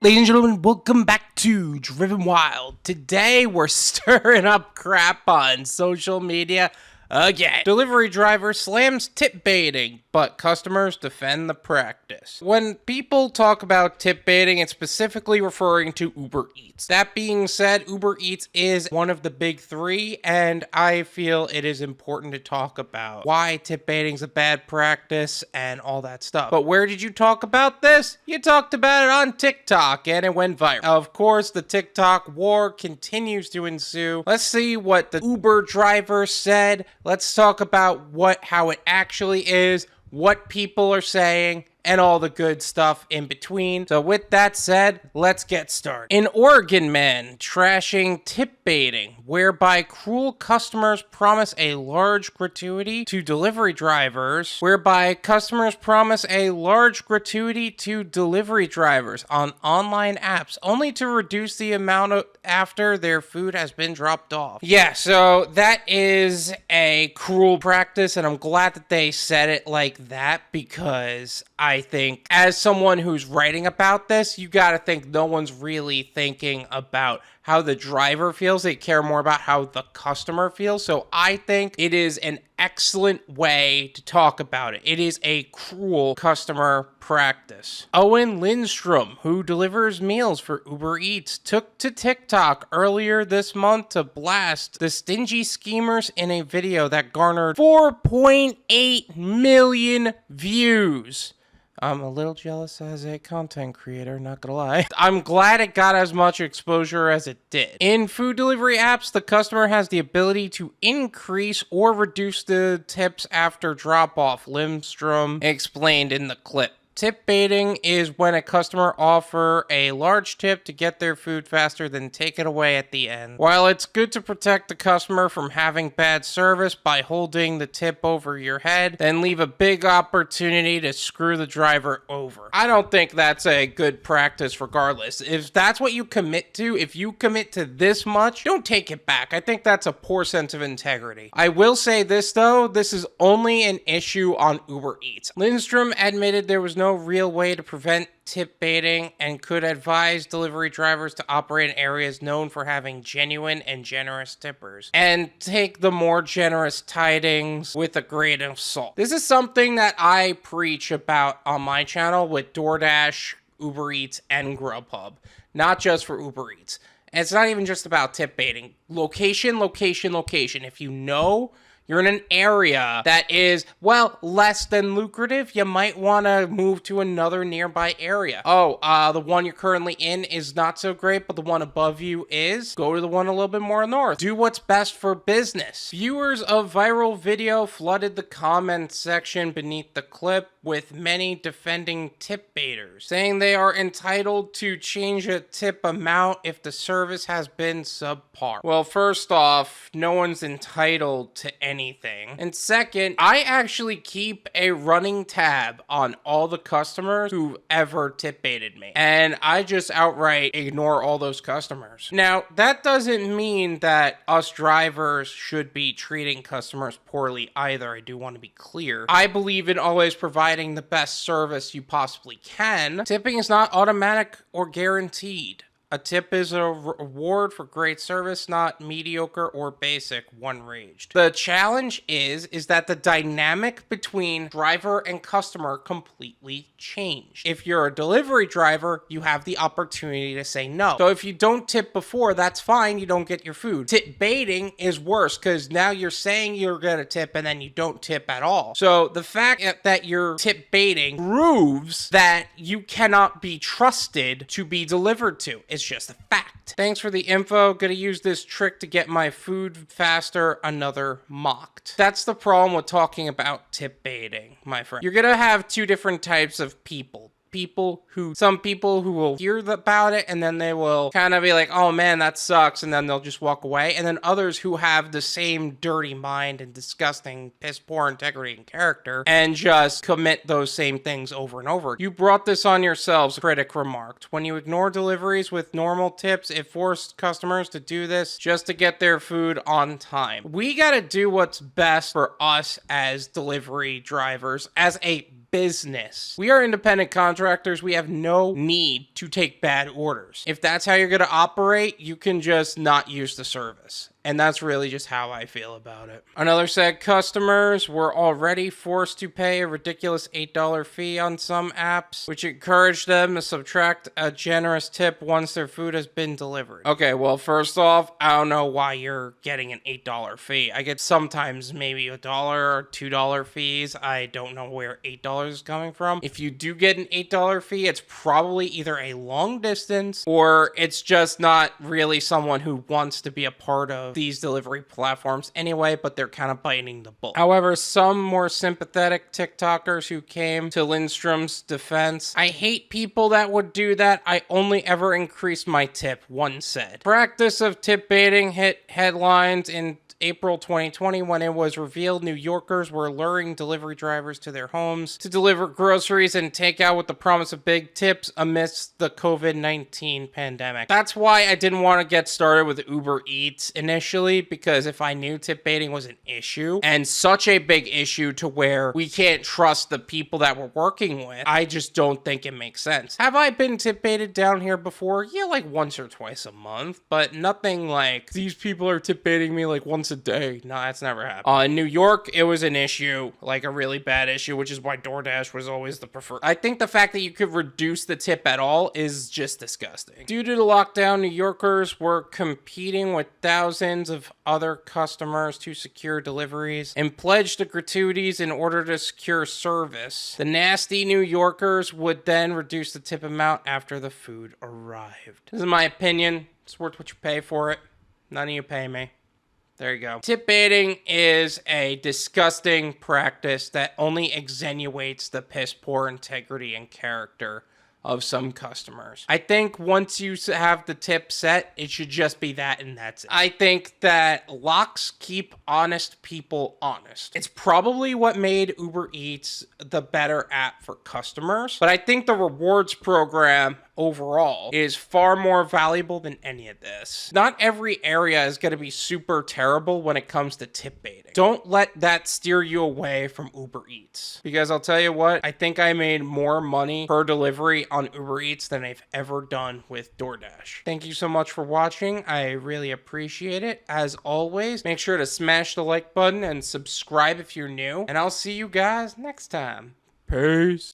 Ladies and gentlemen, welcome back to Driven Wild. Today we're stirring up crap on social media again. Delivery driver slams tip baiting, but customers defend the practice. When people talk about tip baiting, it's specifically referring to UberEats. That being said, UberEats is one of the big three, and I feel it is important to talk about why tip baiting is a bad practice and all that stuff. But where did you talk about this? You talked about it on TikTok, and it went viral. Of course, the TikTok war continues to ensue. Let's see what the Uber driver said. Let's talk about how it actually is, what people are saying, and all the good stuff in between. So with that said, let's get started. An Oregon man trashing tip baiting, whereby cruel customers promise a large gratuity to delivery drivers, on online apps, only to reduce the amount after their food has been dropped off. Yeah, so that is a cruel practice, and I'm glad that they said it like that, because I think as someone who's writing about this, you gotta think no one's really thinking about how the driver feels. They care more about how the customer feels. So I think it is an excellent way to talk about it. It is a cruel customer practice. Owen Lindstrom, who delivers meals for Uber Eats, took to TikTok earlier this month to blast the stingy schemers in a video that garnered 4.8 million views. I'm a little jealous as a content creator, not gonna lie. I'm glad it got as much exposure as it did. In food delivery apps, the customer has the ability to increase or reduce the tips after drop-off, Lindstrom explained in the clip. Tip baiting is when a customer offers a large tip to get their food faster than take it away at the end. While it's good to protect the customer from having bad service by holding the tip over your head, then leave a big opportunity to screw the driver over. I don't think that's a good practice regardless. If that's what you commit to, if you commit to this much, don't take it back. I think that's a poor sense of integrity. I will say this though, this is only an issue on Uber Eats. Lindstrom admitted there was no real way to prevent tip baiting and could advise delivery drivers to operate in areas known for having genuine and generous tippers and take the more generous tidings with a grain of salt. This is something that I preach about on my channel with DoorDash, Uber Eats, and Grubhub, not just for Uber Eats. And it's not even just about tip baiting. Location, location, location. If you know you're in an area that is, well, less than lucrative, you might want to move to another nearby area. The one you're currently in is not so great, but the one above you is. Go to the one a little bit more north. Do what's best for business. Viewers of viral video flooded the comment section beneath the clip, with many defending tip baiters, saying they are entitled to change a tip amount if the service has been subpar. Well, first off, no one's entitled to anything. And second, I actually keep a running tab on all the customers who've ever tip baited me, and I just outright ignore all those customers. Now, that doesn't mean that us drivers should be treating customers poorly either. I do want to be clear. I believe in always providing the best service you possibly can. Tipping is not automatic or guaranteed. A tip is a reward for great service, not mediocre or basic, one raged. The challenge is that the dynamic between driver and customer completely changed. If you're a delivery driver, you have the opportunity to say no. So if you don't tip before, that's fine, you don't get your food. Tip baiting is worse, because now you're saying you're gonna tip and then you don't tip at all. So the fact that you're tip baiting proves that you cannot be trusted to be delivered to. It's just a fact. Thanks for the info. Gonna use this trick to get my food faster. Another mocked. That's the problem with talking about tip baiting, my friend. You're gonna have two different types of people. Some people who will hear about it and then they will kind of be like, oh man, that sucks, and then they'll just walk away. And then others who have the same dirty mind and disgusting, piss poor integrity and character and just commit those same things over and over. You brought this on yourselves, critic remarked. When you ignore deliveries with normal tips, it forced customers to do this just to get their food on time. We gotta do what's best for us as delivery drivers, as a business. We are independent contractors. We have no need to take bad orders. If that's how you're going to operate, you can just not use the service. And that's really just how I feel about it. Another set, customers were already forced to pay a ridiculous $8 fee on some apps, which encouraged them to subtract a generous tip once their food has been delivered. Okay, well, first off, I don't know why you're getting an $8 fee. I get sometimes maybe $1 or $2 fees. I don't know where $8 is coming from. If you do get an $8 fee, it's probably either a long distance or it's just not really someone who wants to be a part of these delivery platforms anyway, but they're kind of biting the bullet. However, some more sympathetic TikTokers who came to Lindstrom's defense, I hate people that would do that. I only ever increased my tip, one said. Practice of tip baiting hit headlines in April 2020 when it was revealed New Yorkers were luring delivery drivers to their homes to deliver groceries and takeout with the promise of big tips amidst the COVID-19 pandemic. That's why I didn't want to get started with UberEats initially, because if I knew tip baiting was an issue and such a big issue to where we can't trust the people that we're working with, I just don't think it makes sense. Have I been tip baited down here before? Yeah, like once or twice a month, but nothing like these people are tip baiting me like once a day. No, that's never happened. In New York, it was an issue, like a really bad issue, which is why DoorDash was always the preferred. I think the fact that you could reduce the tip at all is just disgusting. Due to the lockdown, New Yorkers were competing with thousands of other customers to secure deliveries and pledged the gratuities in order to secure service. The nasty New Yorkers would then reduce the tip amount after the food arrived. This is my opinion. It's worth what you pay for it. None of you pay me. There you go. Tip baiting is a disgusting practice that only extenuates the piss poor integrity and character of some customers. I think once you have the tip set, it should just be that and that's it. I think that locks keep honest people honest. It's probably what made UberEats the better app for customers, but I think the rewards program overall is far more valuable than any of this. Not every area is going to be super terrible when it comes to tip baiting. Don't let that steer you away from Uber Eats. Because I'll tell you what, I think I made more money per delivery on Uber Eats than I've ever done with DoorDash. Thank you so much for watching. I really appreciate it. As always, make sure to smash the like button and subscribe if you're new. And I'll see you guys next time. Peace.